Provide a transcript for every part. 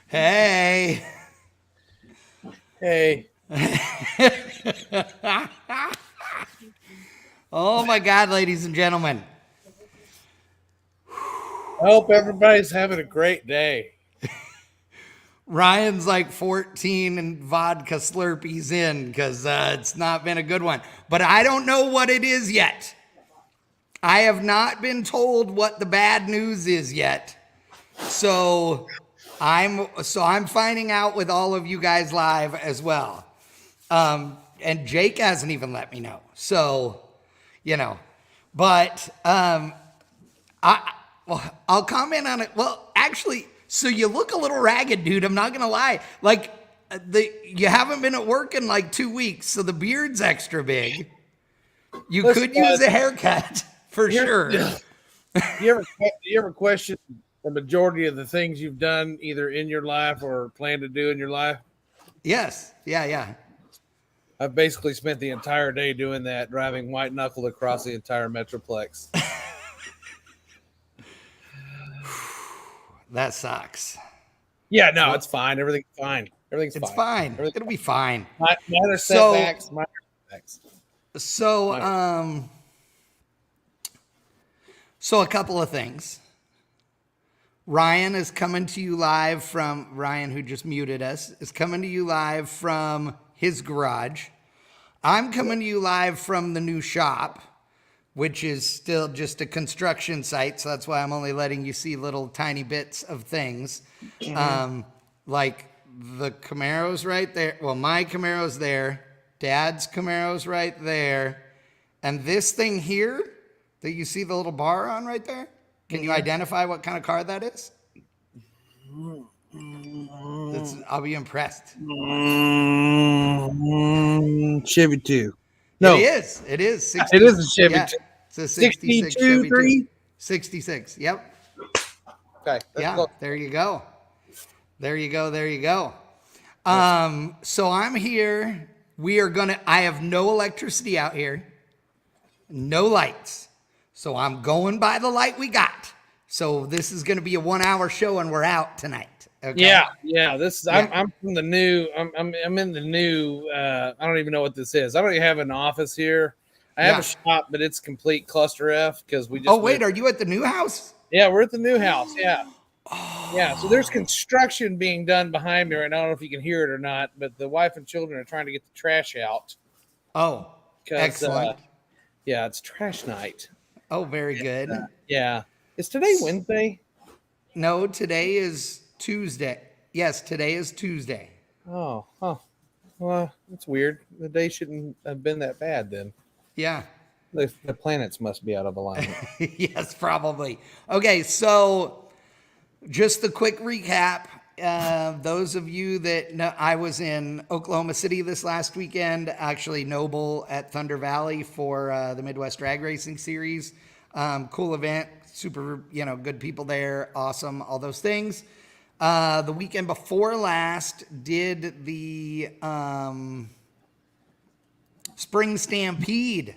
Hey. Hey, Oh my God, ladies and gentlemen. I hope everybody's having a great day. Ryan's like 14 and vodka slurpees in because it's not been a good one. But I don't know what it is yet. I have not been told what the bad news is yet. So I'm finding out with all of you guys live as well. And Jake hasn't even let me know. So, you know, but well, I'll comment on it. Well, actually, so you look a little ragged, dude. I'm not gonna lie. Like you haven't been at work in like 2 weeks, so the beard's extra big. You Listen, could use guys, a haircut for here, sure. you ever question the majority of the things you've done either in your life or plan to do in your life? Yes. Yeah. Yeah. I've basically spent the entire day doing that, driving white knuckled across the entire metroplex. That sucks. Yeah, no, Well, it's fine. Everything's fine. Everything's it's fine. fine. Everything's It'll be fine. fine. Minor So, setbacks. Minor setbacks. so, Minor. um, so a couple of things. Ryan is coming to you live from Ryan, who just muted us, is coming to you live from his garage. I'm coming to you live from the new shop, which is still just a construction site. So that's why I'm only letting you see little tiny bits of things. Like the Camaro's right there. Well, my Camaro's there. Dad's Camaro's right there. And this thing here that you see the little bar on right there, can you identify what kind of car that is? I'll be impressed. Chevy 2. It No, is. It is it 60. is a Chevy Yeah. 2. It's a 66 62, Chevy 2. 3. 66. Yep. Okay, that's Yeah. close. There you go. There you go. There you go. That's So I'm here. I have no electricity out here, no lights. So I'm going by the light we got. So this is going to be a 1 hour show and we're out tonight. Okay. yeah. This is Yeah. I'm from the new. I'm in the new. I don't even know what this is. I don't even have an office here. I have Yeah. a shop, but it's complete cluster F because we Oh, just wait. moved. Are you at the new house? Yeah, we're at the new house. Yeah. So there's construction being done behind me right now. I don't know if you can hear it or not, but the wife and children are trying to get the trash out Oh, because excellent. yeah, it's trash night. Oh, very good. Yeah. Is today Wednesday? No, today is Tuesday. Yes, today is Tuesday. Oh, huh. Well, that's weird. The day shouldn't have been that bad then. Yeah. The planets must be out of alignment. Yes, probably. Okay, so just a quick recap. Those of you that know, I was in Oklahoma City this last weekend, actually Noble at Thunder Valley for the Midwest Drag Racing Series. Cool event, super, good people there, awesome, all those things. The weekend before last did the Spring Stampede,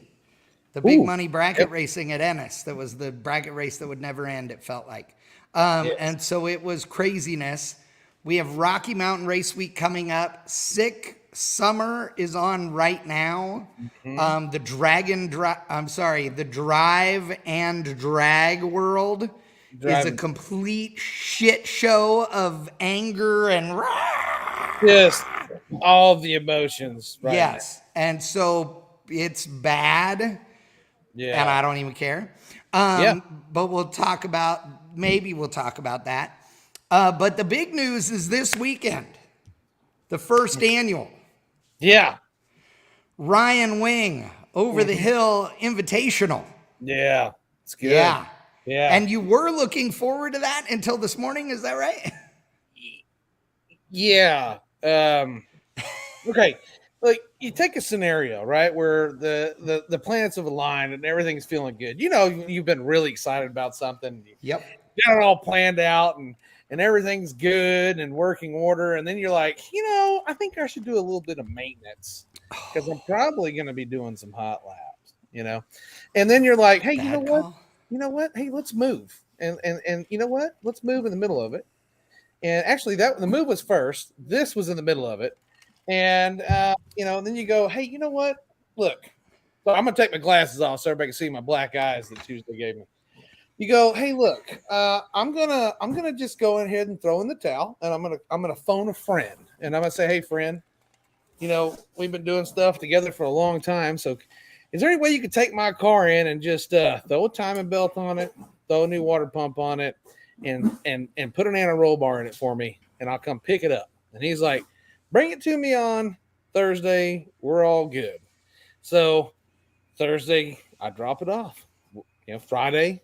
the big Ooh, money bracket yep, racing at Ennis. That was the bracket race that would never end, it felt like. yes. And so it was craziness. We have Rocky Mountain Race Week coming up. Sick Summer is on right now. Mhm. The the Drive and Drag World is a Driving complete shit show of anger and just all the emotions right now. yes. And so it's bad, and Yeah, I don't even care. yeah, But maybe we'll talk about that. But the big news is this weekend, the first annual yeah, Ryan Wing Over the mhm, Hill Invitational. yeah. It's good. Yeah. Yeah, And you were looking forward to that until this morning, is that right? yeah. Okay, like you take a scenario right where the planets have aligned and everything's feeling good. You know, you've been really excited about something. You Yep. got it all planned out and everything's good and working order. And then you're like, I think I should do a little bit of maintenance because I'm probably going to be doing some hot laps. And then you're like, hey, you know Bad what? call. You know what? Hey, let's move. And you know what? Let's move in the middle of it. And actually, the move was first. This was in the middle of it, and then you go, hey, you know what? Look, so I'm gonna take my glasses off so everybody can see my black eyes that Tuesday gave me. You go, hey, look, I'm gonna just go ahead and throw in the towel, and I'm gonna phone a friend, and I'm gonna say, hey, friend, we've been doing stuff together for a long time, so is there any way you could take my car in and just throw a timing belt on it, throw a new water pump on it, and put an anti-roll bar in it for me, and I'll come pick it up? And he's like, bring it to me on Thursday. We're all good. So Thursday, I drop it off. Friday,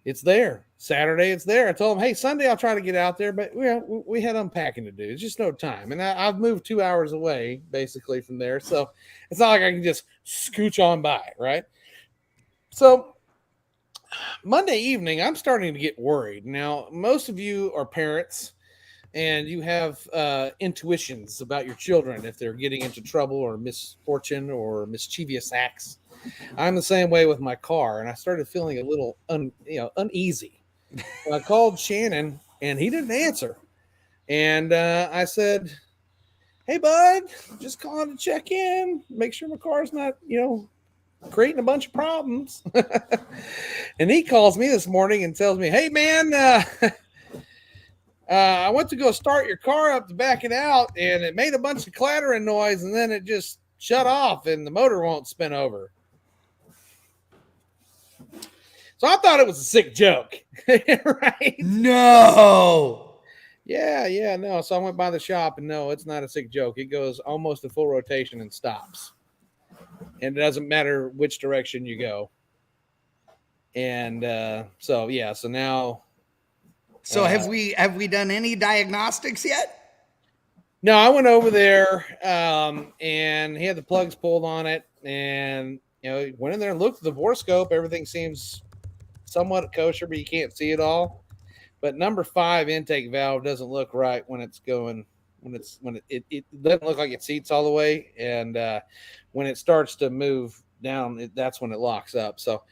it's there. Saturday, it's there. I told him, hey, Sunday I'll try to get out there, but we had unpacking to do. It's just no time. And I've moved 2 hours away, basically, from there. So it's not like I can just scooch on by, right? So Monday evening, I'm starting to get worried. Now, most of you are parents, and you have intuitions about your children if they're getting into trouble or misfortune or mischievous acts. I'm the same way with my car, and I started feeling a little uneasy. I called Shannon, and he didn't answer. And I said, hey, bud, just calling to check in, make sure my car's not, creating a bunch of problems. And he calls me this morning and tells me, hey, man, I went to go start your car up to back it out, and it made a bunch of clattering noise, and then it just shut off, and the motor won't spin over. So I thought it was a sick joke, right? No. Yeah, no. So I went by the shop, and no, it's not a sick joke. It goes almost to full rotation and stops. And it doesn't matter which direction you go. And so now. So have we done any diagnostics yet? No, I went over there, and he had the plugs pulled on it, and went in there and looked at the borescope. Everything seems somewhat kosher, but you can't see it all. But number 5 intake valve doesn't look right when it's going. It doesn't look like it seats all the way, and when it starts to move down, that's when it locks up. So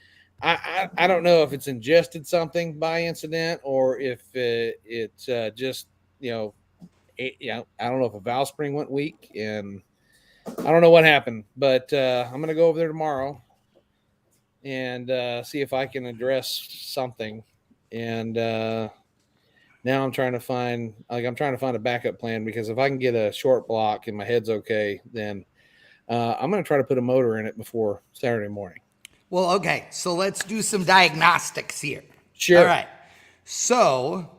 I don't know if it's ingested something by incident or if it's just I don't know if a valve spring went weak, and I don't know what happened. But I'm gonna go over there tomorrow and see if I can address something. And now I'm trying to find a backup plan, because if I can get a short block and my head's okay, then I'm going to try to put a motor in it before Saturday morning. Well, okay. So let's do some diagnostics here. Sure. All right. So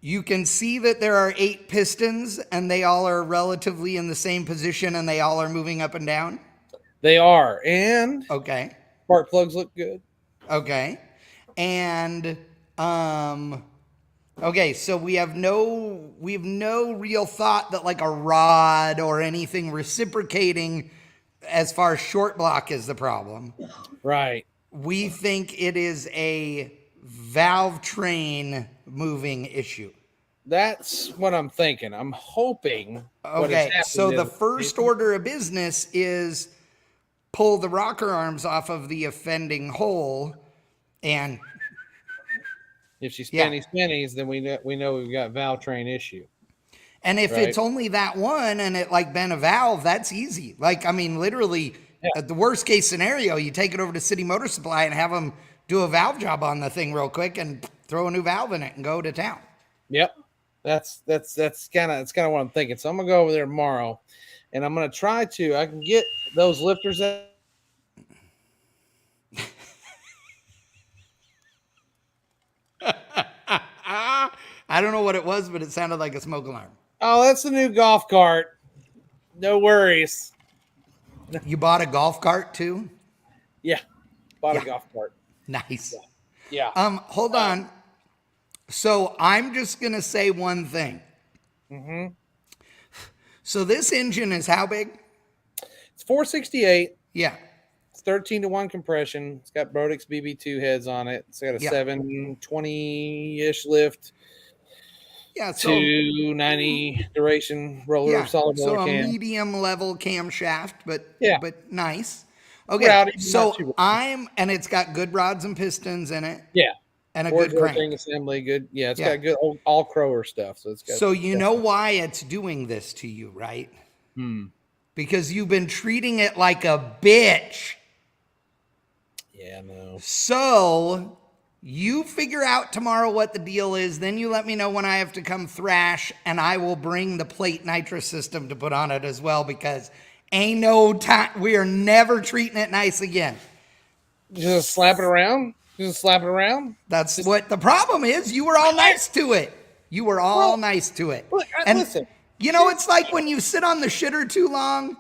you can see that there are 8 pistons, and they all are relatively in the same position, and they all are moving up and down. They are. And okay. Spark plugs look good. Okay. And okay, so we have no real thought that like a rod or anything reciprocating as far as short block is the problem. Right. We think it is a valve train moving issue. That's what I'm thinking. I'm hoping. Okay, so the first order of business is pull the rocker arms off of the offending hole, and if she's spinnies, then we know we've got valve train issue. And if it's only that one and it like been a valve, that's easy. Like, I mean, literally, at the worst case scenario, you take it over to City Motor Supply and have them do a valve job on the thing real quick and throw a new valve in it and go to town. Yep. That's kind of what I'm thinking. So I'm gonna go over there tomorrow, and I'm gonna try to. I can get those lifters out. I don't know what it was, but it sounded like a smoke alarm. Oh, that's the new golf cart. No worries. You bought a golf cart too? Yeah, bought a golf cart. Nice. Yeah. Hold on. So I'm just gonna say one thing. Mm-hmm. So this engine is how big? It's 468. Yeah. It's 13-to-1 compression. It's got Brodix BB2 heads on it. It's got a 720-ish lift. Yeah, so 290 duration roller solid roller so cam. A medium level camshaft, but nice. Okay, Rowdy, so and it's got good rods and pistons in it. Yeah. And a Forge good crank. ring assembly, good. Yeah, it's Yeah. got good all Crower stuff. So it's got. So you know why it's doing this to you, right? Because you've been treating it like a bitch. Yeah, no. So you figure out tomorrow what the deal is. Then you let me know when I have to come thrash, and I will bring the plate nitrous system to put on it as well, because ain't no time. We are never treating it nice again. Just slap it around. Just slap it around. That's what the problem is. You were all nice to it. You were all nice to it. Look, And listen. you know, it's like when you sit on the shitter too long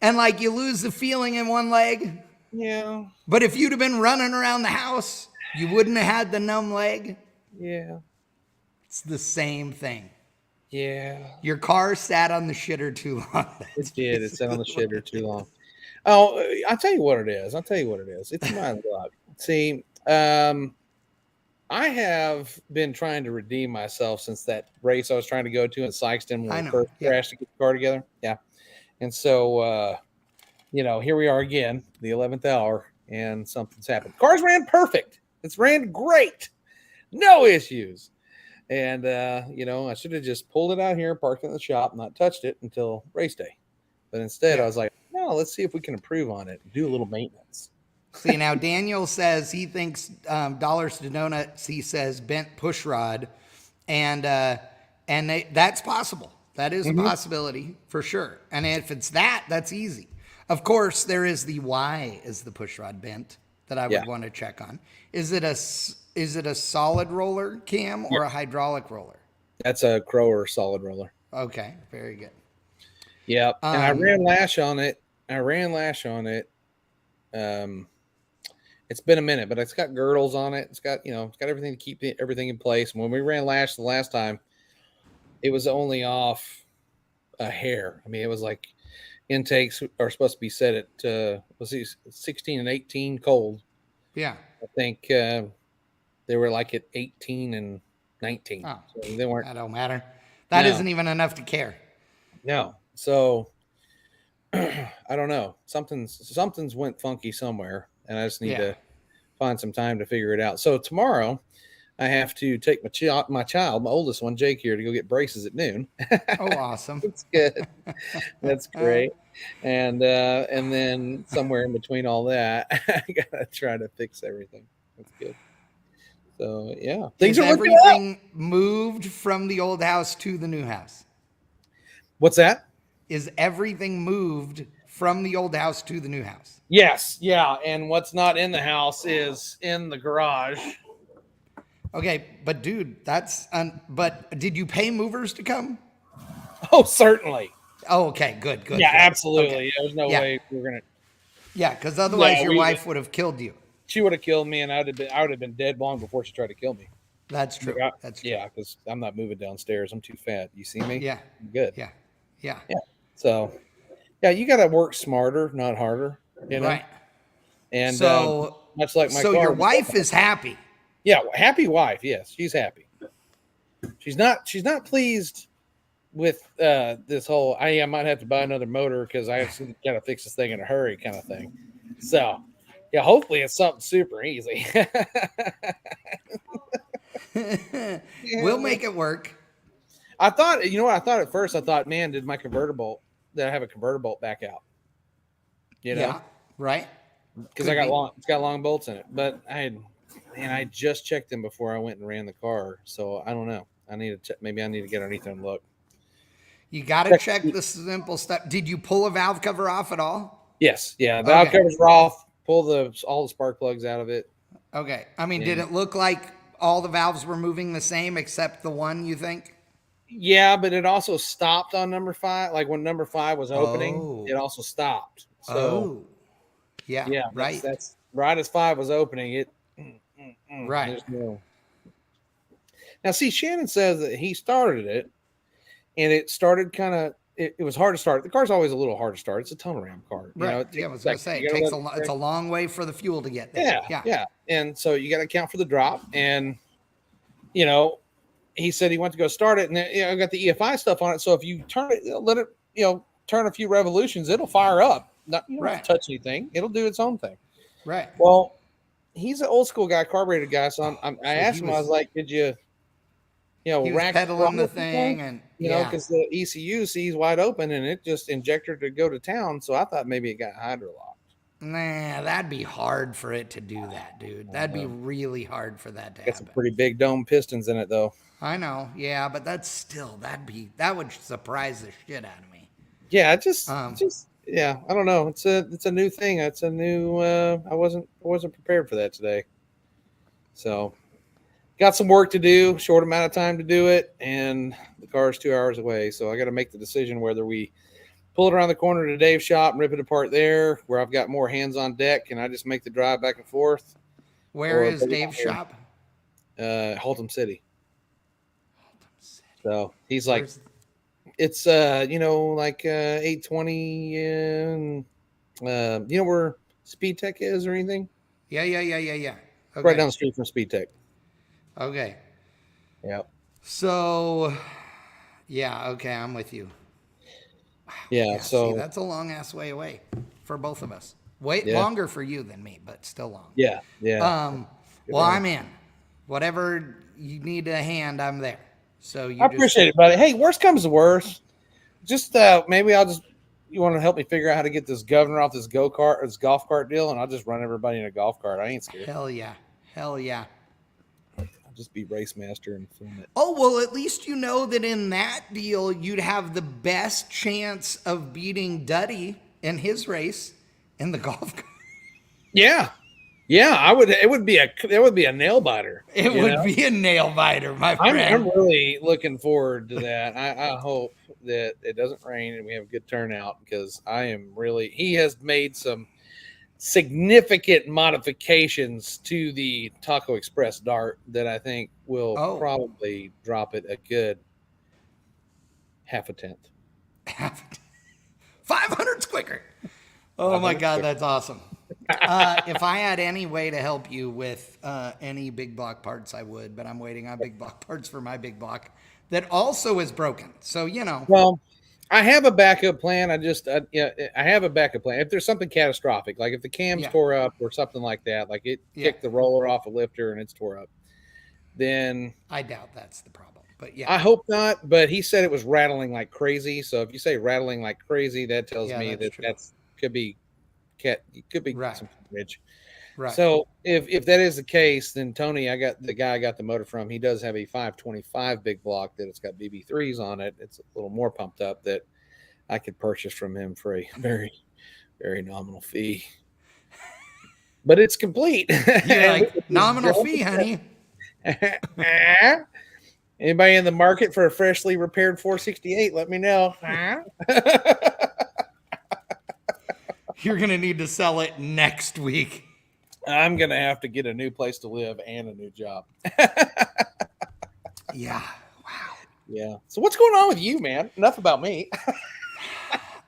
and like you lose the feeling in one leg. Yeah. But if you'd have been running around the house, you wouldn't have had the numb leg. Yeah. It's the same thing. Yeah. Your car sat on the shitter too long. It did. It sat on the shitter too long. Oh, I'll tell you what it is. It's my luck. See, I have been trying to redeem myself since that race I was trying to go to in Sykeston when we first crashed to get the car together. Yeah. And so, here we are again, the 11th hour, and something's happened. Cars ran perfect. It's ran great. No issues. And, I should have just pulled it out here, parked it in the shop, not touched it until race day. But instead, I was like, no, let's see if we can improve on it, do a little maintenance. See, now Daniel says he thinks dollars to donuts, he says bent push rod. And that's possible. That is a possibility for sure. And if it's that, that's easy. Of course, there is the why is the push rod bent that I would want to check on. Is it a solid roller cam or a hydraulic roller? That's a Crower solid roller. Okay, very good. Yeah, and I ran lash on it. It's been a minute, but it's got girdles on it. It's got everything to keep everything in place. And when we ran lash the last time, it was only off a hair. I mean, it was like intakes are supposed to be set at 16 and 18 cold. Yeah, I think they were like at 18 and 19. Oh, so they weren't. That don't matter. That isn't even enough to care. No. So I don't know. Something's went funky somewhere, and I just need to find some time to figure it out. So tomorrow, I have to take my child, my oldest one, Jake, here to go get braces at noon. Oh, awesome! That's good. That's great. And then somewhere in between all that, I gotta try to fix everything. That's good. So yeah, things are everything moved from the old house to the new house. What's that? Is everything moved from the old house to the new house? Yes. Yeah. And what's not in the house is in the garage. Okay. But dude, but did you pay movers to come? Oh, certainly. Oh, okay. Good. Yeah, absolutely. Okay. There's no way we were going to. Yeah. Cause otherwise your wife would have killed you. She would have killed me, and I would have been dead long before she tried to kill me. That's true. That's true. Yeah. Cause I'm not moving downstairs. I'm too fat. You see me? Yeah. I'm good. Yeah. Yeah. So, yeah, you got to work smarter, not harder. Right. And so, much like my car. So your wife is happy. Yeah, happy wife. Yes, she's happy. She's not pleased with this whole. I might have to buy another motor because I got to fix this thing in a hurry, kind of thing. So, yeah, hopefully it's something super easy. We'll make it work. I thought at first, man, did I have a convertible back out? Yeah, right. Because it's got long bolts in it. But I just checked them before I went and ran the car. So I don't know. I need to check. Maybe I need to get underneath and look. You got to check the simple stuff. Did you pull a valve cover off at all? Yes. Yeah. Valve covers were off. Pull all the spark plugs out of it. Okay. I mean, did it look like all the valves were moving the same except the one, you think? Yeah, but it also stopped on number 5. Like when number 5 was opening, it also stopped. So, yeah, right. That's right as 5 was opening. It right. Now, see, Shannon says that he started it, and it started kind of. It was hard to start. The car's always a little hard to start. It's a tunnel ram car. Right. I was going to say it's a long way for the fuel to get there. Yeah. And so you got to account for the drop, and he said he went to go start it, and I got the EFI stuff on it. So if you turn it, let it, turn a few revolutions, it'll fire up. Not you don't have to touch anything. It'll do its own thing. Right. Well, he's an old school guy, carbureted guy. So I So he asked him, I was was like, "Did you, he was rack the pedaling the throttle some more?" thing, and yeah. Because the ECU sees wide open and it just injector to go to town. So I thought maybe it got hydrolocked. Nah, that'd be hard for it to do that, dude. That'd be really hard for that to Got some happen. pretty big dome pistons in it, though. I know, yeah, but that's still that would surprise the shit out of me. Yeah, Um, yeah. I don't know. It's a new thing. It's a new. I wasn't prepared for that today. So got some work to do. Short amount of time to do it, and the car is 2 hours away. So I got to make the decision whether we pull it around the corner to Dave's shop and rip it apart there, where I've got more hands on deck, and I just make the drive back and forth, where or is Dave's shop? Haltom City. Haltom City. So he's like, Where's it's 820 and where Speed Tech is or anything? yeah. Right down Okay. the street from Speed Tech. Okay. Yep. So yeah, okay, I'm with you. Yeah. Yeah, see, So that's a long ass way away for both of us. Way yeah. longer for you than me, but still long. Yeah. Yeah. Well, I'm in. Whatever you need a hand, I'm there. So I you just appreciate it, buddy. Hey, worst comes to worst, just maybe you want to help me figure out how to get this governor off this this golf cart deal, and I'll just run everybody in a golf cart. I ain't scared. hell yeah. Hell yeah. I'll just be race master and film it. Oh, well, at least you know that in that deal, you'd have the best chance of beating Duddy in his race in the golf cart. Yeah. Yeah, I would. It would be a nail biter. It would be a nail biter, my I'm friend. really looking forward to that. I hope that it doesn't rain and we have a good turnout because he has made some significant modifications to the Taco Express Dart that I think will probably drop it a good half a tenth. 500's quicker. Oh my God, that's awesome. If I had any way to help you with any big block parts, I would, but I'm waiting on big block parts for my big block that also is broken. So, Well, I have a backup plan. I have a backup plan. If there's something catastrophic, like if the cam's tore up or something like that, like it kicked the roller off a lifter and it's tore up, then I doubt that's the problem. But yeah, I hope not. But he said it was rattling like crazy. So if you say rattling like crazy, that tells me that could be some damage. Right. So if that is the case, then Tony, the guy I got the motor from, he does have a 525 big block that it's got BB3s on it. It's a little more pumped up that I could purchase from him for a very, very nominal fee. But it's complete. You're like, nominal fee, honey. Anybody in the market for a freshly repaired 468, let me know. You're going to need to sell it next week. I'm going to have to get a new place to live and a new job. Yeah. Wow. Yeah. So what's going on with you, man? Enough about me.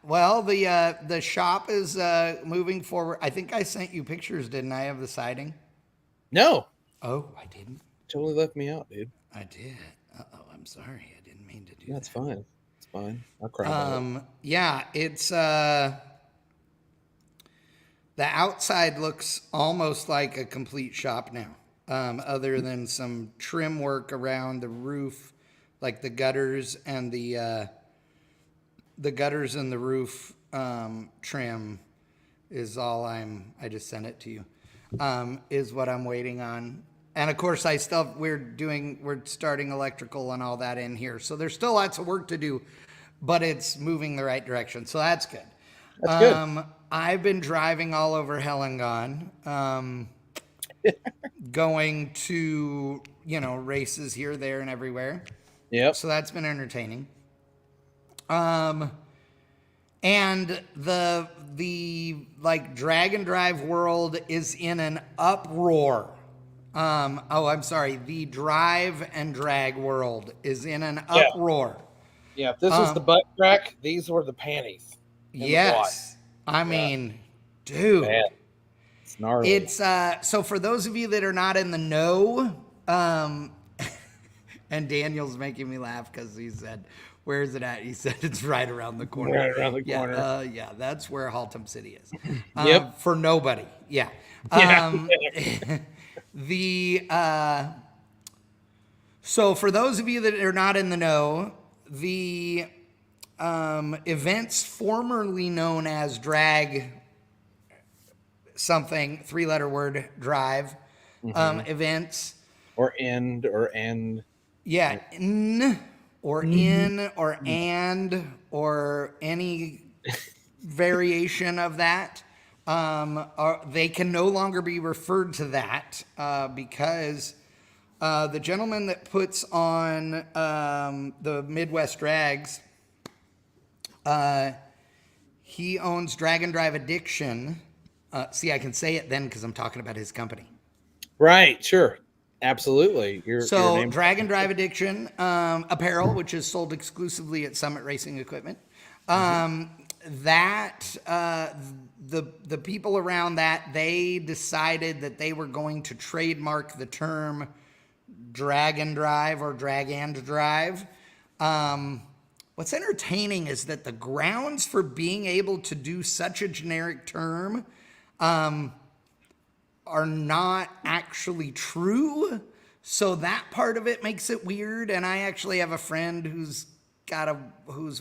Well, the shop is moving forward. I think I sent you pictures, didn't I, of the siding? No. Oh, I didn't? Totally left me out, dude. I did. Uh-oh, I'm sorry. I didn't mean to do that. That's fine. It's fine. I'll cry about it. Yeah, it's... The outside looks almost like a complete shop now, other than some trim work around the roof, like the gutters and the roof trim is all I just sent it to you, is what I'm waiting on. And of course, we're starting electrical and all that in here. So there's still lots of work to do, but it's moving the right direction. So that's good. That's good. I've been driving all over Hellengone, going to, races here, there, and everywhere. Yep. So that's been entertaining. And the like drag and drive world is in an uproar. I'm sorry. The drive and drag world is in an uproar. Yeah. If this is the butt crack, these were the panties. Yes. I mean, dude. Man. It's gnarly. It's so for those of you that are not in the know, and And Daniel's making me laugh because he said, "Where is it at?" He said, "It's right around the corner." Right around the corner. Yeah, that's where Haltom City is. Yep. For nobody. Yeah. Yeah. So for those of you that are not in the know, the events formerly known as Drag something, 3-letter word, Drive events. Or end. Yeah, n or in or and or any variation of that. They can no longer be referred to that because the gentleman that puts on the Midwest Drags, he owns Drag and Drive Addiction. See, I can say it then because I'm talking about his company. Right. Sure. Absolutely. Your name. Drag and Drive Addiction apparel, which is sold exclusively at Summit Racing Equipment. The people around that, they decided that they were going to trademark the term drag and drive or drag and drive. What's entertaining is that the grounds for being able to do such a generic term are not actually true. So that part of it makes it weird. And I actually have a friend whose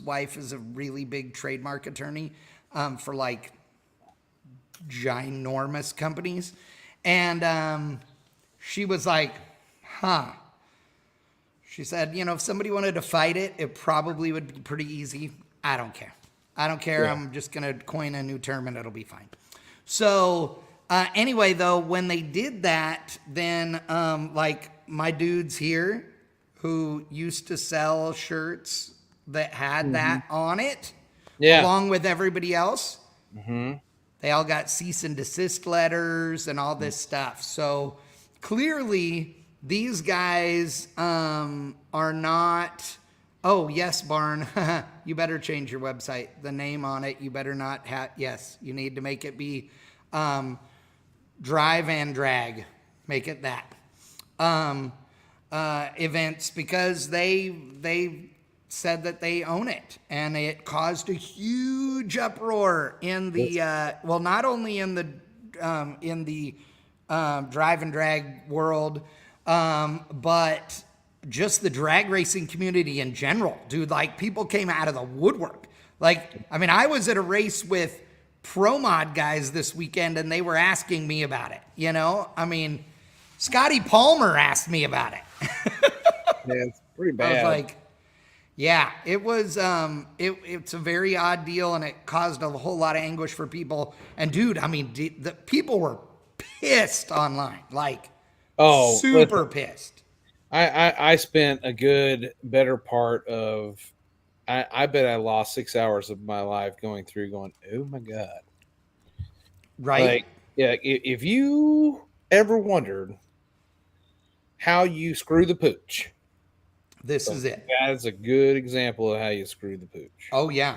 wife is a really big trademark attorney for like ginormous companies. And she was like, she said, if somebody wanted to fight it, it probably would be pretty easy. I don't care. Yeah. I'm just going to coin a new term and it'll be fine. So anyway, though, when they did that, then like my dudes here who used to sell shirts that had that on it, along with everybody else, they all got cease and desist letters and all this stuff. So clearly these guys are not... Oh, yes, Barn. You better change your website. The name on it, you better not have... Yes, you need to make it be Drive and Drag. Make it that. Events, because they said that they own it. And it caused a huge uproar in the... not only in the Drive and Drag world, but... just the drag racing community in general, dude. Like, people came out of the woodwork. Like, I mean, I was at a race with Pro Mod guys this weekend, and they were asking me about it, I mean, Scotty Palmer asked me about it. Yeah, it's pretty bad. I was like, yeah, it was, it's a very odd deal, and it caused a whole lot of anguish for people. And, dude, I mean, the people were pissed online. Like, super pissed. I spent a better part of, I bet I lost 6 hours of my life going, oh my God. Right. Like, yeah, if you ever wondered how you screw the pooch, this is it. That is a good example of how you screw the pooch. Oh, yeah.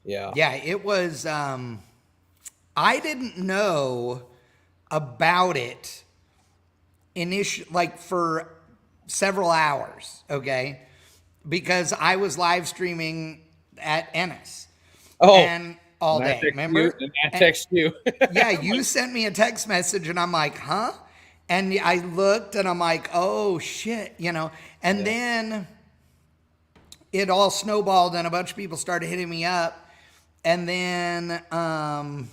Yeah. Yeah, it was, I didn't know about it like for several hours, okay? Because I was live streaming at Ennis. And all day, remember? I text you. Yeah, you sent me a text message and I'm like, huh? And I looked and I'm like, oh shit, And then it all snowballed and a bunch of people started hitting me up. And then trying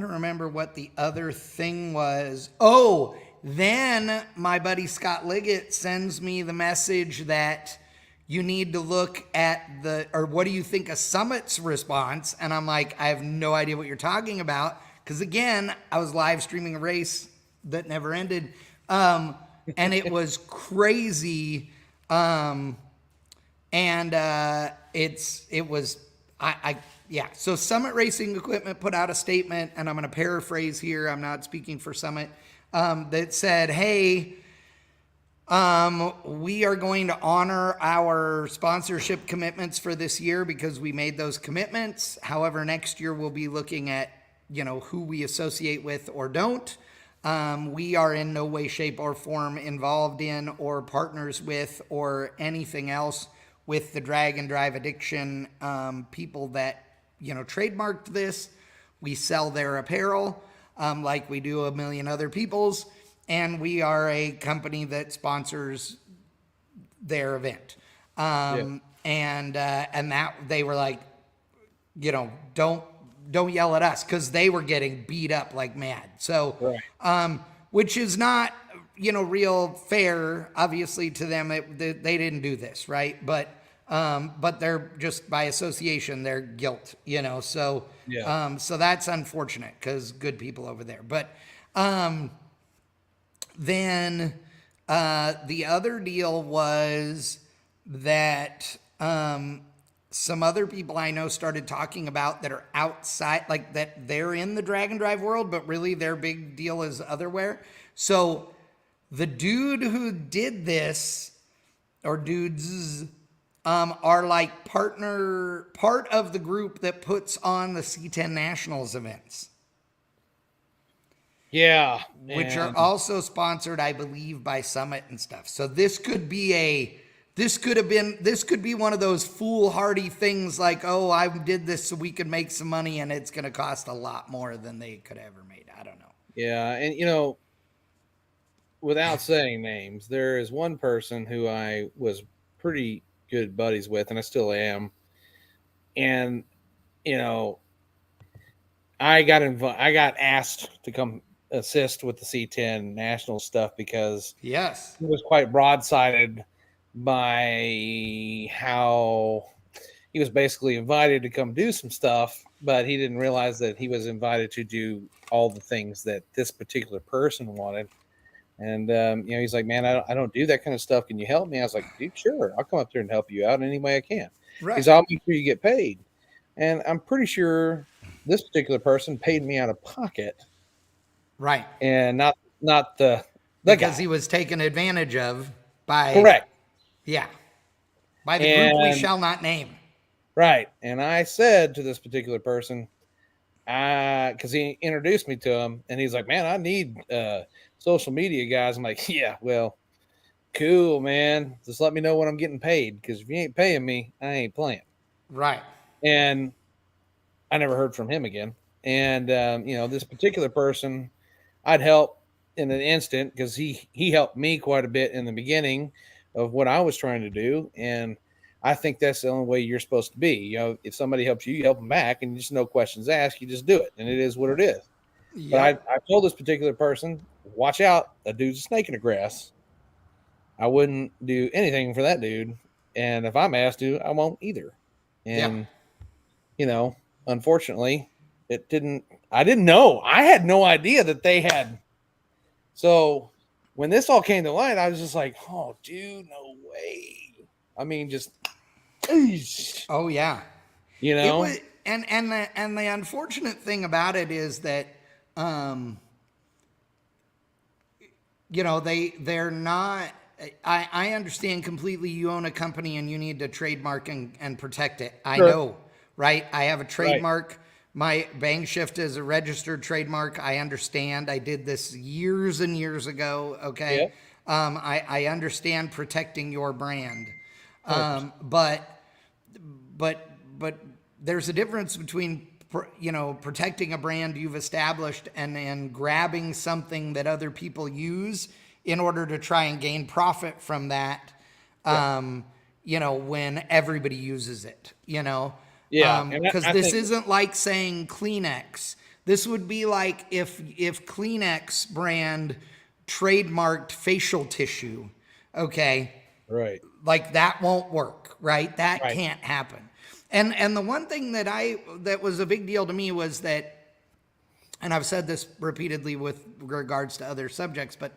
to remember what the other thing was. Oh, then my buddy Scott Liggett sends me the message that you need to look at what do you think of Summit's response? And I'm like, I have no idea what you're talking about. Because again, I was live streaming a race that never ended. And it was crazy. So Summit Racing Equipment put out a statement, and I'm going to paraphrase here. I'm not speaking for Summit. That said, hey, we are going to honor our sponsorship commitments for this year because we made those commitments. However, next year we'll be looking at, who we associate with or don't. We are in no way, shape, or form involved in or partners with or anything else with the drag and drive addiction people that, trademarked this. We sell their apparel like we do a million other people's. And we are a company that sponsors their event. Yeah. And that they were like, don't yell at us because they were getting beat up like mad. So, Right. which is not, real fair, obviously to them. They didn't do this, right? But they're just by association, they're guilt, So, Yeah. so that's unfortunate because good people over there. But then the other deal was that some other people I know started talking about that are outside, like that they're in the drag and drive world, but really their big deal is otherwhere. So the dude who did this, or dudes, are like part of the group that puts on the C10 Nationals events, Yeah. which are And also sponsored, I believe, by Summit and stuff. So this could be one of those foolhardy things like, oh, I did this so we could make some money and it's going to cost a lot more than they could have ever made. I don't know. yeah. And, without saying names, there is one person who I was pretty good buddies with, and I still am. And, you know, I got asked to come assist with the C10 national stuff because Yes. he was quite broadsided by how he was basically invited to come do some stuff, but he didn't realize that he was invited to do all the things that this particular person wanted. And he's like, "Man, I don't do that kind of stuff. Can you help me?" I was like, "Dude, sure. I'll come up there and help you out any way I can." Right. He's, "I'll make sure you get paid." And I'm pretty sure this particular person paid me out of pocket, Right. and not the Because guy. he was taken advantage of by, Correct. yeah, by the group we And shall not name. right. And I said to this particular person, because he introduced me to him, and he's like, "Man, I need social media guys." I'm like, "Yeah, well, cool, man. Just let me know when I'm getting paid, because if you ain't paying me, I ain't playing." Right. And I never heard from him again. And this particular person, I'd help in an instant because he helped me quite a bit in the beginning of what I was trying to do, and I think that's the only way you're supposed to be. If somebody helps you, you help them back, and just no questions asked. You just do it, and it is what it is. But Yep. I told this particular person, watch out, that dude's a snake in the grass. I wouldn't do anything for that dude, and if I'm asked to, I won't either. Yeah. And you know, unfortunately, it didn't. I didn't know. I had no idea that they had. So when this all came to light, I was just like, "Oh, dude, no way!" I mean, just Oh yeah. you It know, was, and the unfortunate thing about it is that, um, they're not. I understand completely. You own a company and you need to trademark and protect it. I sure, know, right? I have a right, trademark. My Bang Shift is a registered trademark. I understand. I did this years and years ago. yeah, Okay. I understand protecting your brand. 100%, But but there's a difference between protecting a brand you've established and grabbing something that other people use in order to try and gain profit from that. yeah, When everybody uses it, yeah, and because I this think isn't like saying Kleenex. This would be like if Kleenex brand trademarked facial tissue. Okay, right, like that won't work, right? That right, can't happen. And the one thing that was a big deal to me was that, and I've said this repeatedly with regards to other subjects, but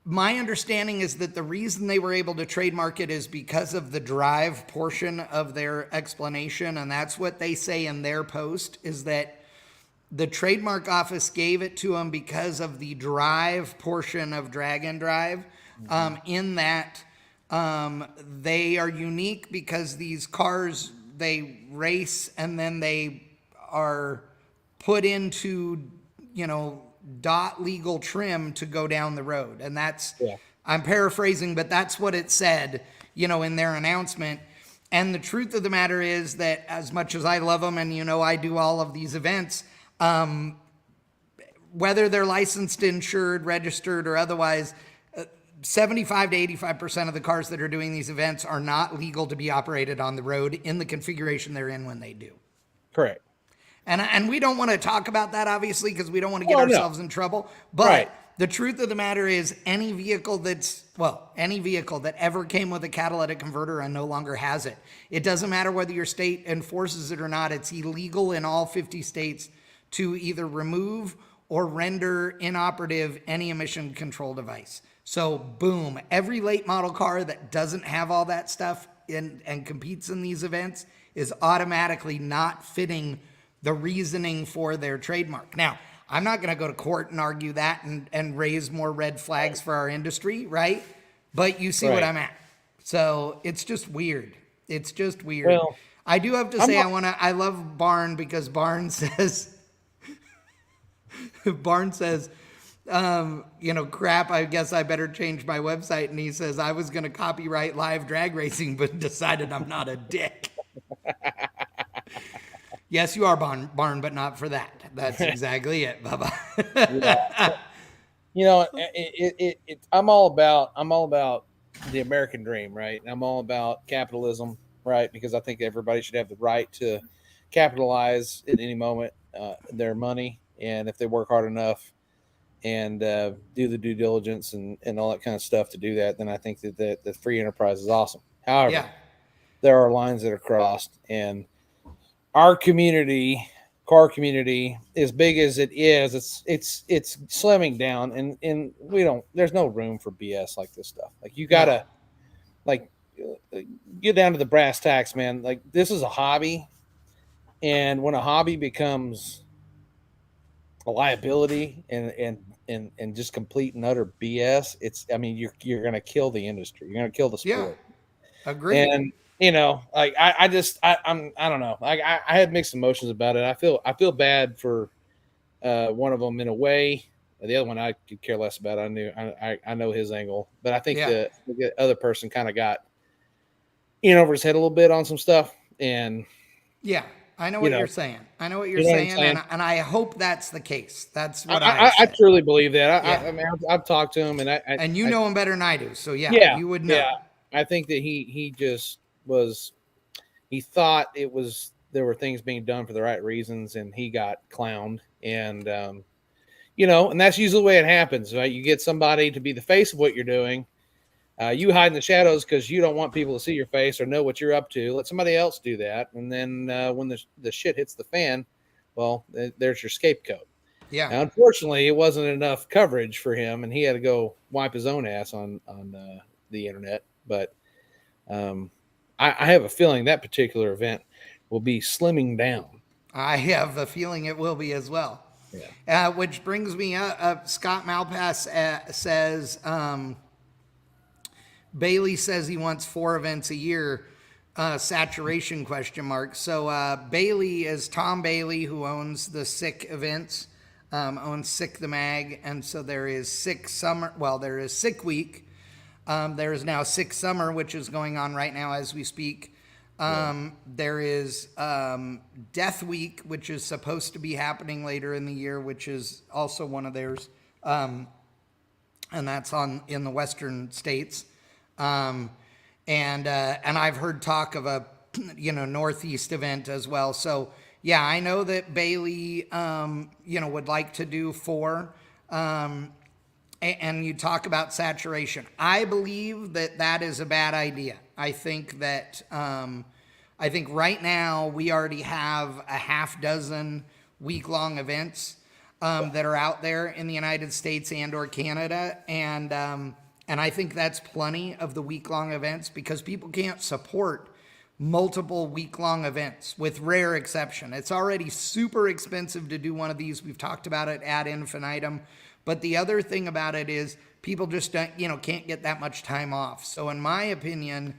my understanding is that the reason they were able to trademark it is because of the drive portion of their explanation, and that's what they say in their post, is that the trademark office gave it to them because of the drive portion of Drag and Drive, hmm, in that they are unique because these cars, they race and then they are put into, dot legal trim to go down the road. And that's, Yeah. I'm paraphrasing, but that's what it said, in their announcement. And the truth of the matter is that as much as I love them, and I do all of these events, whether they're licensed, insured, registered, or otherwise, 75 to 85% of the cars that are doing these events are not legal to be operated on the road in the configuration they're in when they do. Correct. And we don't want to talk about that, obviously, because we don't want to get Oh, no. ourselves in trouble. But Right. the truth of the matter is any vehicle that ever came with a catalytic converter and no longer has it, it doesn't matter whether your state enforces it or not. It's illegal in all 50 states to either remove or render inoperative any emission control device. So boom, every late model car that doesn't have all that stuff and competes in these events is automatically not fitting the reasoning for their trademark. Now, I'm not going to go to court and argue that and raise more red flags for our industry, right? But you see what I'm at. So it's just weird. It's just weird. Well, I do have to say I love Barn because Barn says, crap, I guess I better change my website. And he says, I was going to copyright live drag racing, but decided I'm not a dick. Yes, you are Barn, but not for that. That's exactly it, Bubba. Yeah. I'm all about the American dream, right? And I'm all about capitalism, right? Because I think everybody should have the right to capitalize at any moment their money, and if they work hard enough and do the due diligence and all that kind of stuff to do that, then I think that the free enterprise is awesome. However, there are lines that are crossed, and our car community, as big as it is, it's slimming down, and there's no room for BS like this stuff. Like you gotta get down to the brass tacks, man. Like this is a hobby, and when a hobby becomes a liability and just complete and utter BS, you're gonna kill the industry. You're gonna kill the sport. Yeah, agreed. And I don't know. Like I had mixed emotions about it. I feel bad for one of them in a way. The other one I could care less about. I know his angle, but I think the other person kind of got in over his head a little bit on some stuff. And I know what you're saying. I know what you're saying, and I hope that's the case. That's what I truly believe that. I've talked to him, and and you know him better than I do, so you would know. Yeah, I think that he just was. He thought there were things being done for the right reasons, and he got clowned. And and that's usually the way it happens, right? You get somebody to be the face of what you're doing. You hide in the shadows because you don't want people to see your face or know what you're up to. Let somebody else do that, and then when the shit hits the fan, well, there's your scapegoat. Yeah. Now, unfortunately, it wasn't enough coverage for him, and he had to go wipe his own ass on the internet. But I have a feeling that particular event will be slimming down. I have a feeling it will be as well. Yeah. Which brings me up. Scott Malpass says Bailey says he wants 4 events a year. Saturation ? So Bailey is Tom Bailey, who owns the Sick events, owns Sick the Mag, and so there is Sick Summer. Well, there is Sick Week. There is now Sick Summer, which is going on right now as we speak. There is Death Week, which is supposed to be happening later in the year, which is also one of theirs, and that's in the western states. And I've heard talk of a Northeast event as well. So yeah, I know that Bailey would like to do 4. And you talk about saturation. I believe that is a bad idea. I think that right now we already have a half dozen week-long events that are out there in the United States and or Canada, and I think that's plenty of the week-long events because people can't support multiple week-long events with rare exception. It's already super expensive to do one of these. We've talked about it ad infinitum. But the other thing about it is people just don't, can't get that much time off. So in my opinion,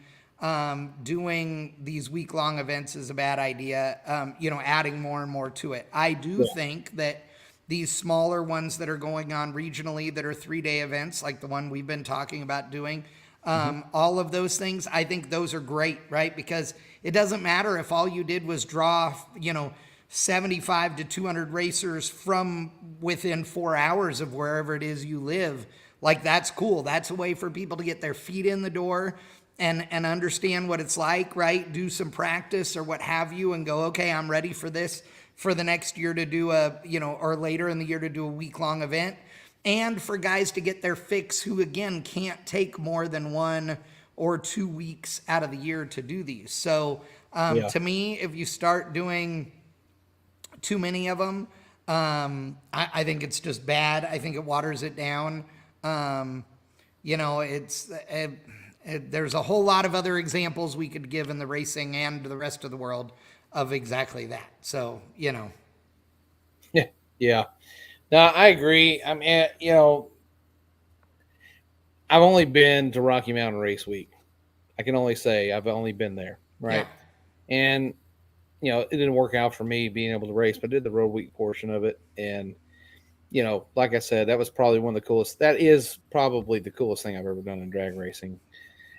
doing these week-long events is a bad idea, adding more and more to it. I do think that these smaller ones that are going on regionally that are 3-day events, like the one we've been talking about doing. All of those things, I think those are great, right? Because it doesn't matter if all you did was draw, 75 to 200 racers from within 4 hours of wherever it is you live. Like, that's cool. That's a way for people to get their feet in the door and understand what it's like, right? Do some practice or what have you and go, okay, I'm ready for this for the next year to do or later in the year to do a week-long event. And for guys to get their fix who, again, can't take more than 1 or 2 weeks out of the year to do these. So to me, if you start doing too many of them, I think it's just bad. I think it waters it down. There's a whole lot of other examples we could give in the racing and the rest of the world of exactly that. So, Yeah. Yeah. No, I agree. I mean, I've only been to Rocky Mountain Race Week. I can only say I've only been there, right? Yeah. And, it didn't work out for me being able to race, but I did the road week portion of it. And, like I said, that was probably one of the coolest. That is probably the coolest thing I've ever done in drag racing.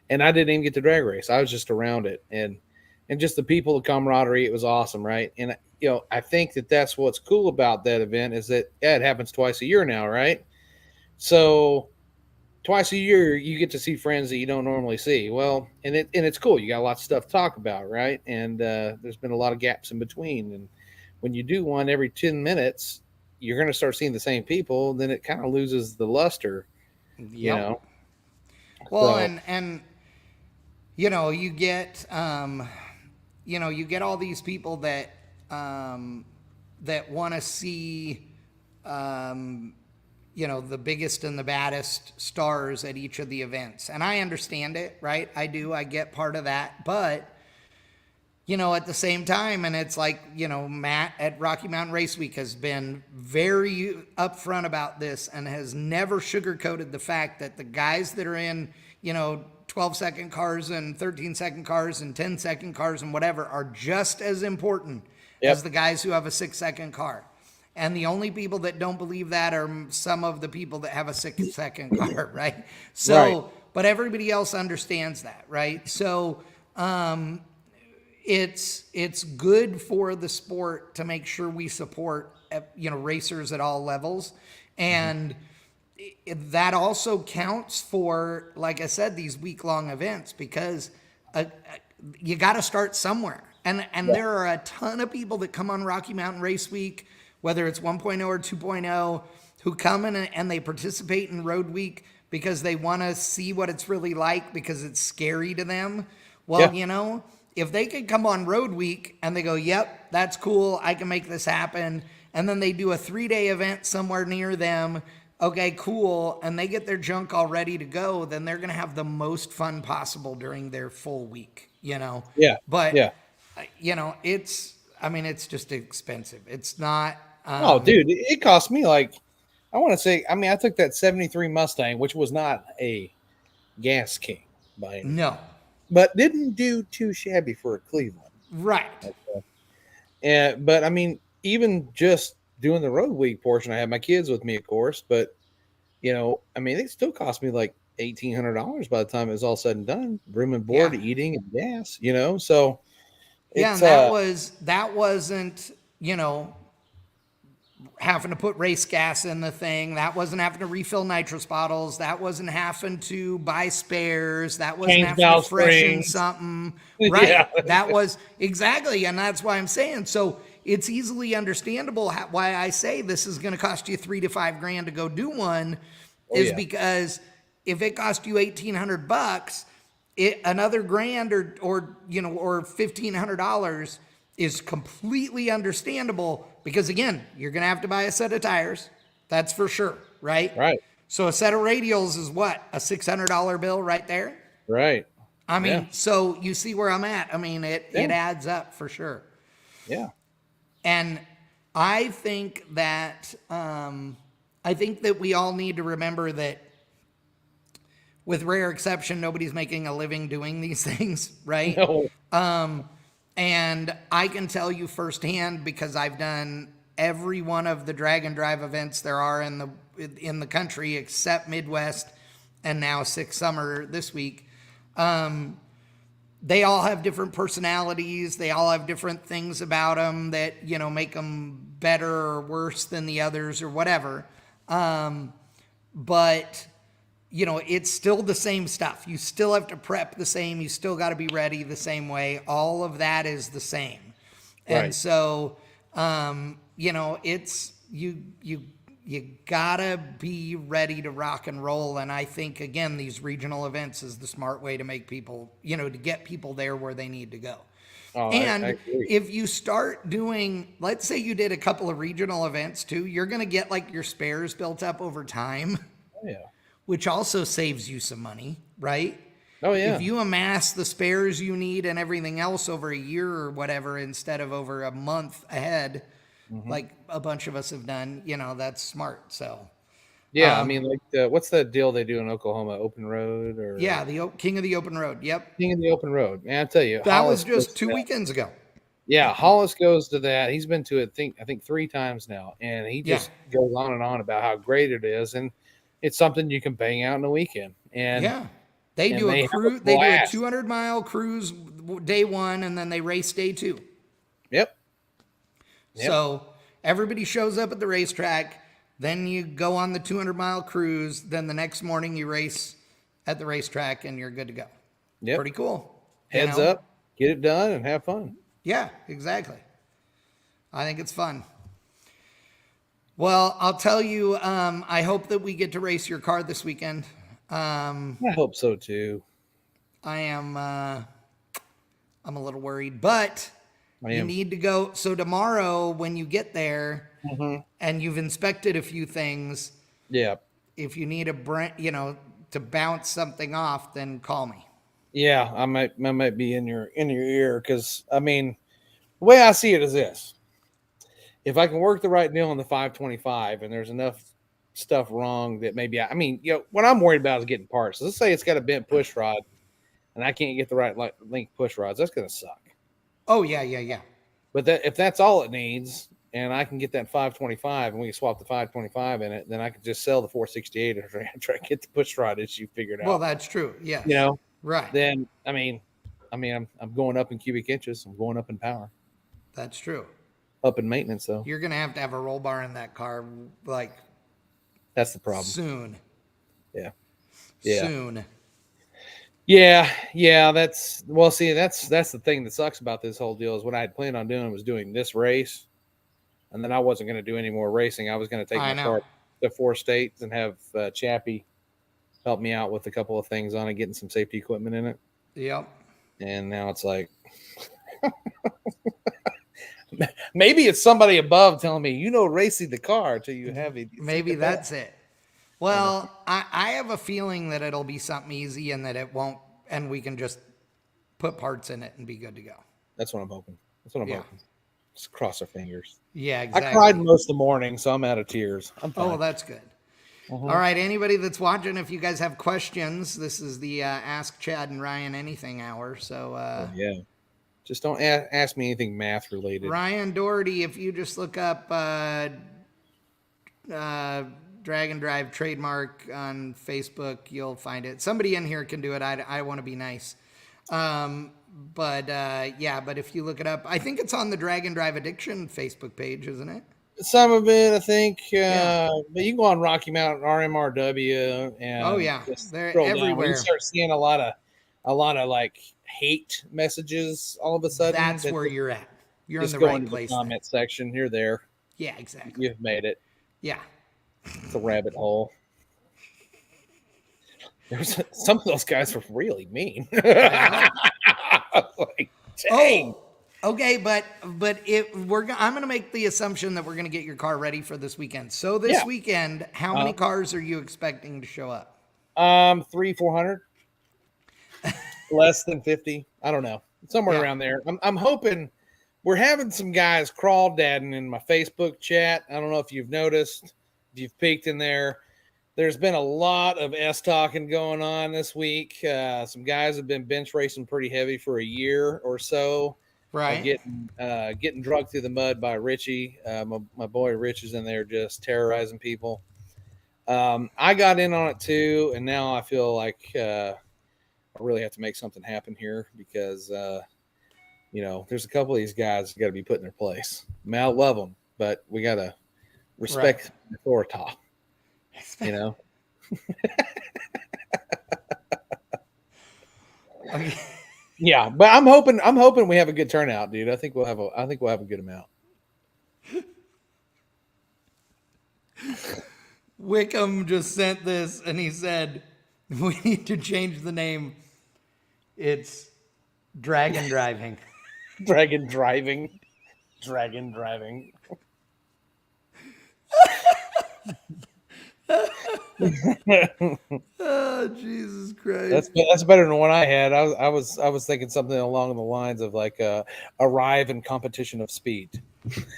And I didn't even get to drag race. I was just around it. And just the people, the camaraderie, it was awesome, right? And, I think that's what's cool about that event is that, it happens twice a year now, right? So twice a year you get to see friends that you don't normally see. Well, and it's cool. You got a lot of stuff to talk about, right? And there's been a lot of gaps in between. And when you do one every 10 minutes, you're going to start seeing the same people. Then it kind of loses the luster, Well, So, and you get you get all these people that want to see the biggest and the baddest stars at each of the events. And I understand it, right? I do. I get part of that. But, at the same time, and it's like, Matt at Rocky Mountain Race Week has been very upfront about this and has never sugarcoated the fact that the guys that are in, 12-second cars and 13-second cars and 10-second cars and whatever are just as important as the guys who have a 6-second car. And the only people that don't believe that are some of the people that have a 6-second car, right? So, but everybody else understands that, right? So, it's good for the sport to make sure we support, racers at all levels. And that also counts for, like I said, these week-long events because you got to start somewhere. And there are a ton of people that come on Rocky Mountain Race Week, whether it's 1.0 or 2.0, who come in and they participate in Road Week because they want to see what it's really like because it's scary to them. Well, if they could come on Road Week and they go, yep, that's cool, I can make this happen, and then they do a 3-day event somewhere near them, okay, cool, and they get their junk all ready to go, then they're going to have the most fun possible during their full week, Yeah. But, Yeah. it's just expensive. It's not. Oh, dude, it cost me I want to say, I took that 73 Mustang, which was not a gas king by any No. but didn't do too shabby for a Cleveland. Right. But even just doing the road week portion, I had my kids with me, of course, but it still cost me like $1,800 by the time it was all said and done, room and board, eating and gas, so yeah, and that wasn't, having to put race gas in the thing. That wasn't having to refill nitrous bottles. That wasn't having to buy spares. That wasn't Change having valve to freshen springs. something. Right. Yeah. That was exactly. And that's why I'm saying, so it's easily understandable why I say this is going to cost you $3,000 to $5,000 to go do one because if it cost you $1,800, another grand or $1,500 is completely understandable because, again, you're going to have to buy a set of tires. That's for sure, right? Right. So a set of radials is what? A $600 bill right there? Right. So you see where I'm at. It adds up for sure. Yeah. And I think that we all need to remember that with rare exception, nobody's making a living doing these things, right? No. And I can tell you firsthand because I've done, every one of the drag and drive events there are in the country except Midwest and now Six Summer this week. They all have different personalities. They all have different things about them that, you know, make them better or worse than the others or whatever. But, you know, it's still the same stuff. You still have to prep the same. You still got to be ready the same way. All of that is the same. Right. And so, you know, it's, you gotta be ready to rock and roll. And I think, again, these regional events is the smart way to make people, you know, to get people there where they need to go. Oh, And I agree. if you start doing, let's say you did a couple of regional events too, you're going to get like your spares built up over time, Oh, yeah. which also saves you some money, right? Oh, yeah. If you amass the spares you need and everything else over a year or whatever, instead of over a month ahead, like a bunch of us have done, you know, that's smart. So, Yeah, I mean, like, what's that deal they do in Oklahoma? Open Road or yeah, the King of the Open Road. Yep. King of the Open Road? Man, I tell you, That was Hollis goes just to 2 that. weekends ago. Yeah, Hollis goes to that. He's been to it, I think 3 times now, and he Yeah. just goes on and on about how great it is, and it's something you can bang out in a weekend. And Yeah. They and do a they have a cruise, they do a blast. 200-mile cruise day one, and then they race day two. Yep. Yep. So everybody shows up at the racetrack. Then you go on the 200-mile cruise. Then the next morning you race at the racetrack and you're good to go. Yep. Pretty cool. you Heads know? up, get it done, and have fun. Yeah, exactly. I think it's fun. Well, I'll tell you, I hope that we get to race your car this weekend. I hope so too. I'm a little worried, but I you am. need to go. So tomorrow when you get there and you've inspected a few things, Yeah. if you need to bounce something off, then call me. Yeah, I might be in your ear, because I mean, the way I see it is this: if I can work the right deal on the 525, and there's enough stuff wrong that maybe I mean, you know, what I'm worried about is getting parts. So let's say it's got a bent push rod, and I can't get the right length push rods. That's gonna suck. Oh yeah. But if that's all it needs, and I can get that 525, and we can swap the 525 in it, then I could just sell the 468 and try to get the push rod issue figured out. Well, that's true. Yes. You know, right. then I'm going up in cubic inches. I'm going up in power. That's true. Up in maintenance, though. You're gonna have to have a roll bar in that car, like That's the problem. soon. Yeah. Soon. Yeah. That's the thing that sucks about this whole deal is what I had planned on doing was doing this race, and then I wasn't going to do any more racing. I was going to take my car to 4 states and have Chappie help me out with a couple of things on it, getting some safety equipment in it. Yep. And now it's like, maybe it's somebody above telling me, racing the car till you have it. Maybe that's it. Well, I have a feeling that it'll be something easy and that it won't, and we can just put parts in it and be good to go. That's what I'm hoping. Hoping. Just cross our fingers. Yeah, exactly. I cried most of the morning, so I'm out of tears. I'm fine. Oh, that's good. All right, anybody that's watching, if you guys have questions, this is the Ask Chad and Ryan Anything hour. So yeah, just don't ask me anything math related. Ryan Doherty, if you just look up Drag and Drive trademark on Facebook, you'll find it. Somebody in here can do it. I want to be nice. But if you look it up, I think it's on the Drag and Drive Addiction Facebook page, isn't it? Some of it, I think. But you can go on Rocky Mountain RMRW, and they're everywhere. You start seeing a lot of like hate messages all of a sudden. That's where you're at. You're in just the go right into place. The comment section. You're there. Yeah, exactly. You've made it. Yeah. It's a rabbit hole. Some of those guys were really mean. Like, dang. Okay, but I'm going to make the assumption that we're going to get your car ready for this weekend. So this weekend, how many cars are you expecting to show up? 300-400. Less than 50. I don't know. Somewhere around there. I'm hoping. We're having some guys crawdadding in my Facebook chat. I don't know if you've noticed, if you've peeked in there. There's been a lot of talking going on this week. Some guys have been bench racing pretty heavy for a year or so. Right. getting drugged through the mud by Richie. My boy Rich is in there just terrorizing people. I got in on it too, and now I feel like I really have to make something happen here because there's a couple of these guys got to be put in their place. I mean, I love them, but we got to respect the authority. You know. Okay. Yeah, but I'm hoping we have a good turnout, dude. I think we'll have a good amount. Wickham just sent this and he said, we need to change the name. It's Dragon Driving. Dragon driving. Oh, Jesus Christ. That's better than what I had. I was thinking something along the lines of like arrive in competition of speed.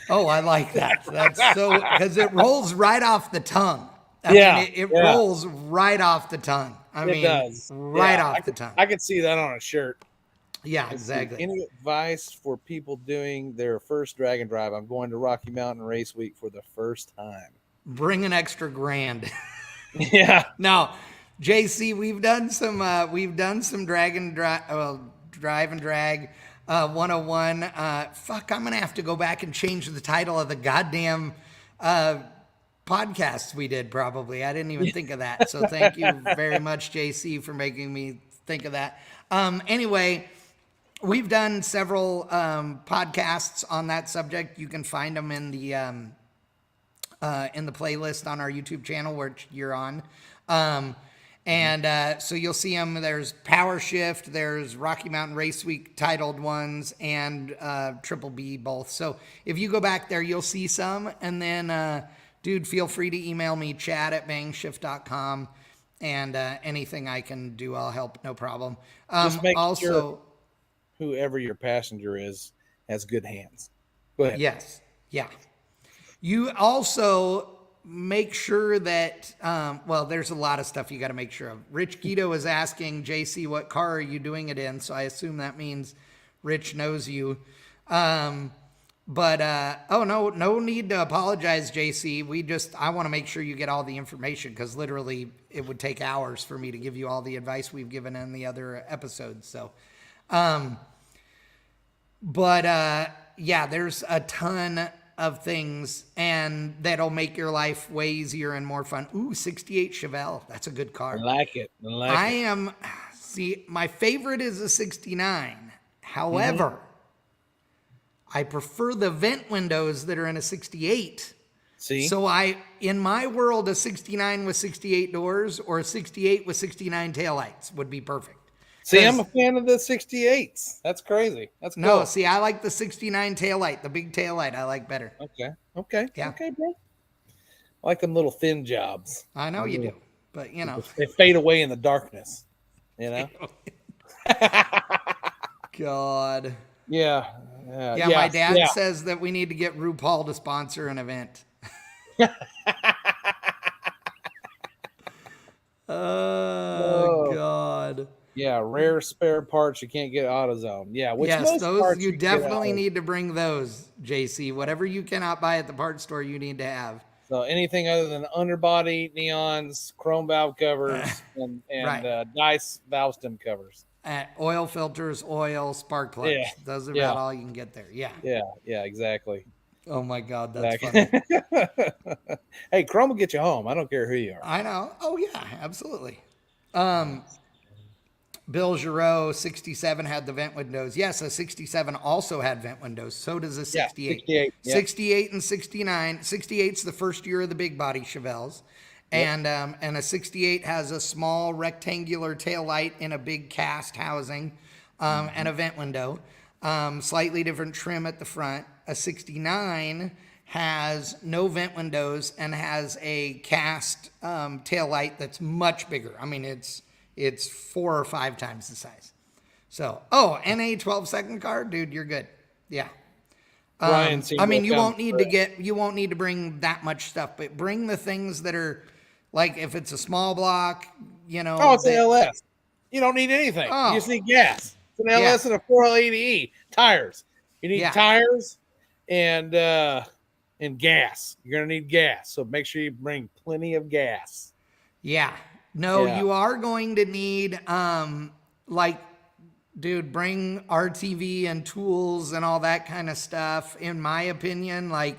Oh, I like that. That's so, because it rolls right off the tongue. I Yeah, mean, it yeah. rolls right off the tongue. It does. Right Yeah, off the tongue. I could see that on a shirt. Yeah, exactly. Any advice for people doing their first dragon drive? I'm going to Rocky Mountain Race Week for the first time. Bring an extra grand. Yeah. Now, JC, we've done some drive and drag 101. Fuck, I'm gonna have to go back and change the title of the goddamn podcasts we did. Probably, I didn't even think of that. So thank you very much, JC, for making me think of that. Anyway, we've done several podcasts on that subject. You can find them in the playlist on our YouTube channel, which you're on. So you'll see them. There's Power Shift, there's Rocky Mountain Race Week titled ones, and Triple B both. So if you go back there, you'll see some. And then, dude, feel free to email me, chat@bangshift.com. And anything I can do, I'll help. No problem. Just make also, sure whoever your passenger is has good hands. Go ahead. Yes. Yeah. You also make sure that, there's a lot of stuff you got to make sure of. Rich Guido is asking, JC, what car are you doing it in? So I assume that means Rich knows you. No need to apologize, JC. I want to make sure you get all the information because literally it would take hours for me to give you all the advice we've given in the other episodes. So, there's a ton of things and that'll make your life way easier and more fun. Ooh, 68 Chevelle. That's a good car. I like it. My favorite is a 69. However, I prefer the vent windows that are in a 68. See? So in my world, a 69 with 68 doors or a 68 with 69 taillights would be perfect. See, I'm a fan of the 68s. That's crazy. That's cool. No, see, I like the 69 taillight, the big taillight I like better. Okay. Yeah. Okay, bro. I like them little thin jobs. I know you do, but They fade away in the darkness, God. Yeah. My dad says that we need to get RuPaul to sponsor an event. Oh, God. Yeah, rare spare parts you can't get AutoZone. Yeah, those you definitely need to bring those, JC. Whatever you cannot buy at the parts store, you need to have. So anything other than underbody, neons, chrome valve covers, and dice valve stem covers. Oil filters, oil, spark plugs. Yeah. Those are about all you can get there. Yeah. Yeah, exactly. Oh my God, that's funny. Hey, chrome will get you home. I don't care who you are. I know. Oh yeah, absolutely. Bill Giroux, 67 had the vent windows. Yes, a 67 also had vent windows. So does a 68. 68. 68 and 69. 68's the first year of the big body Chevelles. And a 68 has a small rectangular tail light in a big cast housing and a vent window. Slightly different trim at the front. A 69 has no vent windows and has a cast tail light that's much bigger. I mean, it's 4 or 5 times the size. So, NA 12-second car, dude, you're good. Yeah. You won't need to bring that much stuff, but bring the things that are like if it's a small block, it's an LS. You don't need anything. You just need gas. It's an LS and a 480E tires. You need Yeah. tires and gas. You're gonna need gas, so make sure you bring plenty of gas. Yeah. No, Yeah, you are going to need like dude, bring RTV and tools and all that kind of stuff. In my opinion, like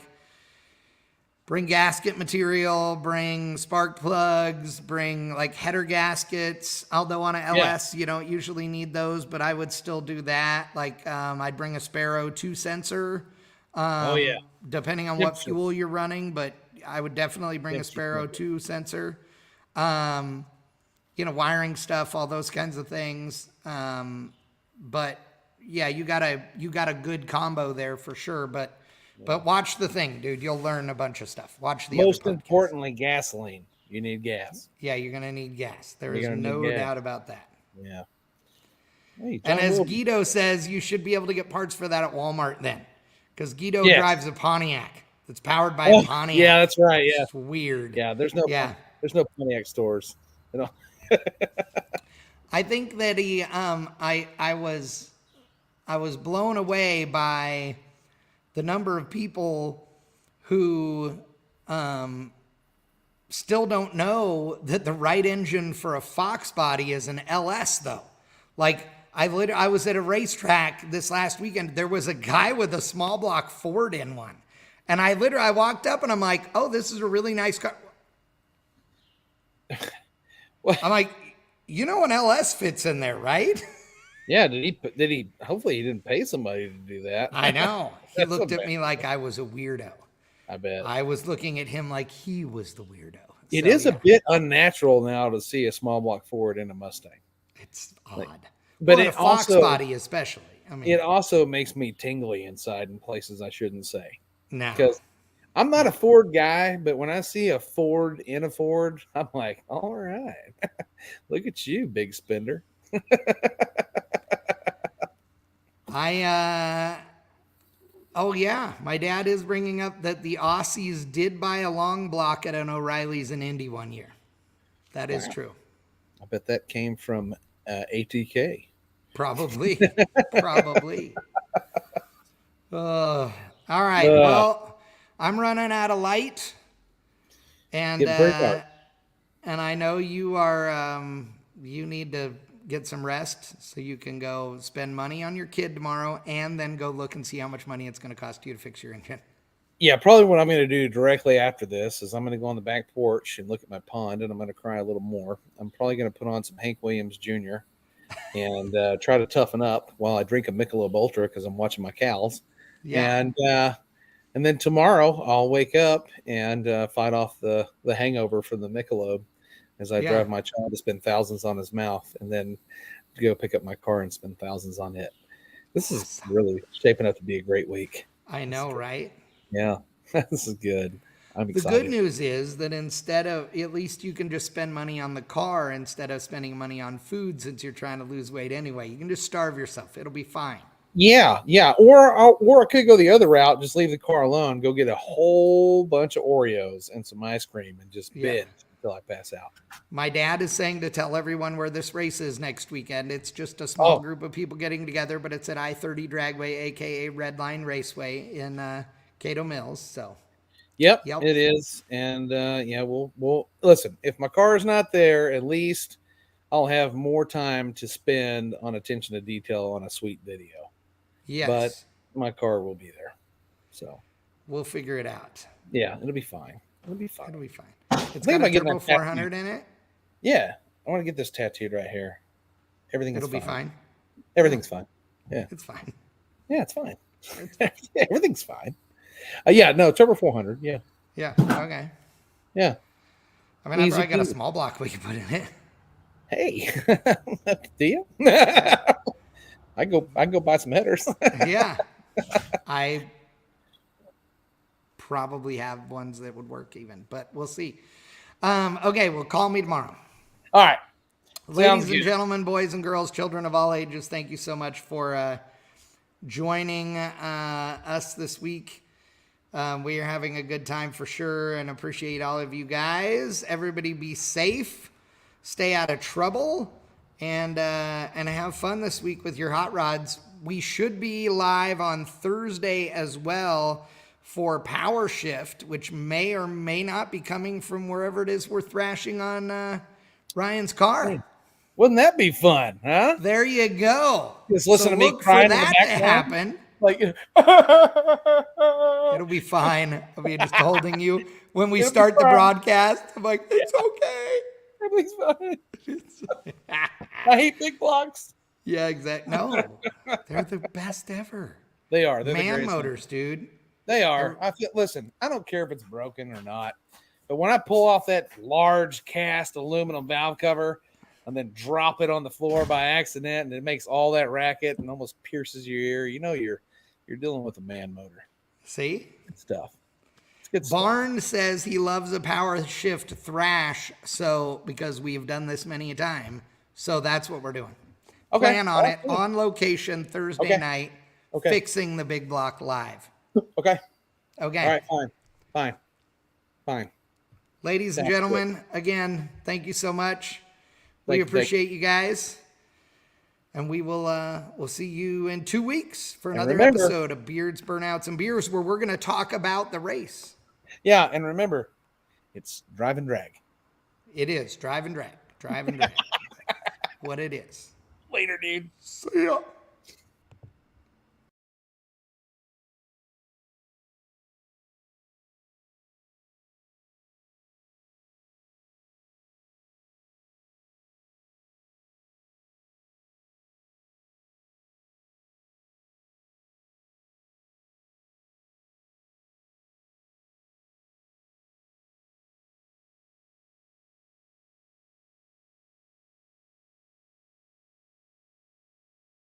bring gasket material, bring spark plugs, bring like header gaskets. Although on a yeah. LS, you don't usually need those, but I would still do that. Like I'd bring a Sparrow 2 sensor, Oh yeah. depending on what Temperature, fuel you're running, but I would definitely bring a temperature Sparrow sensor. 2 sensor. Um, wiring stuff, all those kinds of things. But yeah, you got a good combo there for sure. But watch the thing, dude. You'll learn a bunch of stuff. Watch the other Most podcasts. importantly, gasoline. You need gas. Yeah, you're gonna need gas. There You're is gonna need no gas. doubt about that. Yeah. Hey, And John as Wilbur. Guido says, you should be able to get parts for that at Walmart then, because Guido Yes. drives a Pontiac that's powered by a Oh, yeah, Pontiac. that's right. Yeah, It's weird. yeah. Yeah. There's no Pontiac stores. You know. I think that I was blown away by the number of people who still don't know that the right engine for a Fox body is an LS though. Like I was at a racetrack this last weekend. There was a guy with a small block Ford in one. And I walked up and I'm like, oh, this is a really nice car. Well, I'm like, an LS fits in there, right? yeah. Did he? Hopefully, he didn't pay somebody to do that. I know. He That's looked a at bad- me like I was a weirdo. I bet. I was looking at him like he was the weirdo. It So, is a yeah, bit unnatural now to see a small block Ford in a Mustang, it's like, odd. but Well, in a it Fox also body especially. I mean, it also makes me tingly inside in places I shouldn't say no. because I'm not a Ford guy, but when I see a Ford in a Ford, I'm like, all right, look at you, big spender. Oh yeah, my dad is bringing up that the Aussies did buy a long block at an O'Reilly's in Indy one year. That is Wow. true. I bet that came from ATK. Probably. Probably. All right. Uh, Well, I'm running out of light, and Getting pretty dark. and I know you are. You need to get some rest so you can go spend money on your kid tomorrow, and then go look and see how much money it's going to cost you to fix your engine. Yeah, probably what I'm going to do directly after this is I'm going to go on the back porch and look at my pond, and I'm going to cry a little more. I'm probably going to put on some Hank Williams Jr. and try to toughen up while I drink a Michelob Ultra because I'm watching my cows. Yeah. And then tomorrow I'll wake up and fight off the hangover from the Michelob as I Yeah. drive my child to spend thousands on his mouth, and then go pick up my car and spend thousands on it. This is really shaping up to be a great week. I know, right? Yeah, this is good. I'm The excited. good news is that instead of, at least you can just spend money on the car instead of spending money on food, since you're trying to lose weight anyway. You can just starve yourself. It'll be fine. Yeah. Or I could go the other route, just leave the car alone, go get a whole bunch of Oreos and some ice cream and just Yeah. binge until I pass out. My dad is saying to tell everyone where this race is next weekend. It's just a small group of people getting together, but it's at I-30 Dragway, aka Red Line Raceway in Cato Mills. So, Yep, Yep. it is. And we'll listen. If my car is not there, at least I'll have more time to spend on attention to detail on a sweet video. yes, But my car will be there. So we'll figure it out. yeah, it'll be fine. It'll be fine. It'll be fine. It's think got a about getting turbo that tattoo. 400 in it. Yeah, I want to get this tattooed right here. Everything is It'll be fine. Everything's fine. Yeah, It's fine. yeah, it's fine. Everything's fine. No, Turbo 400. Yeah, Yeah. Okay. yeah. I mean, I Easy probably got a peasy. small block we can put in it. Hey, do you? I go buy some headers. Yeah. I probably have ones that would work even, but we'll see. Okay, well, call me tomorrow. All right. Ladies and good. gentlemen, boys and girls, children of all ages, thank you so much for joining us this week. We are having a good time for sure and appreciate all of you guys. Everybody be safe, stay out of trouble, and have fun this week with your hot rods. We should be live on Thursday as well for Power Shift, which may or may not be coming from wherever it is we're thrashing on Ryan's car. Wouldn't that be fun, huh? There you go. Just listen to me look crying for in the that to background. happen. Like, It'll be fine. I'll be just holding you when we It'll be start the fine. broadcast. I'm like, it's okay. everything's fine. I hate big blocks. Yeah, exactly. No, they're the best ever. They are. They're the Man greatest motors, dude. They are. Listen, I don't care if it's broken or not, but when I pull off that large cast aluminum valve cover and then drop it on the floor by accident, and it makes all that racket and almost pierces your ear, you know you're dealing with a man motor. See? Good stuff. It's good stuff. Barn says he loves a Power Shift thrash, so because we've done this many a time, so that's what we're doing. Okay. Plan on it on location Thursday night, fixing the big block live. Okay. Okay. All right. Fine. Ladies and gentlemen, again, thank you so much. We appreciate you guys. And we will we'll see you in 2 weeks for another episode of Beards, Burnouts, and Beers, where we're going to talk about the race. Yeah, and remember, it's drive and drag. It is drive and drag. Drive and drag. What it is. Later, dude. See ya.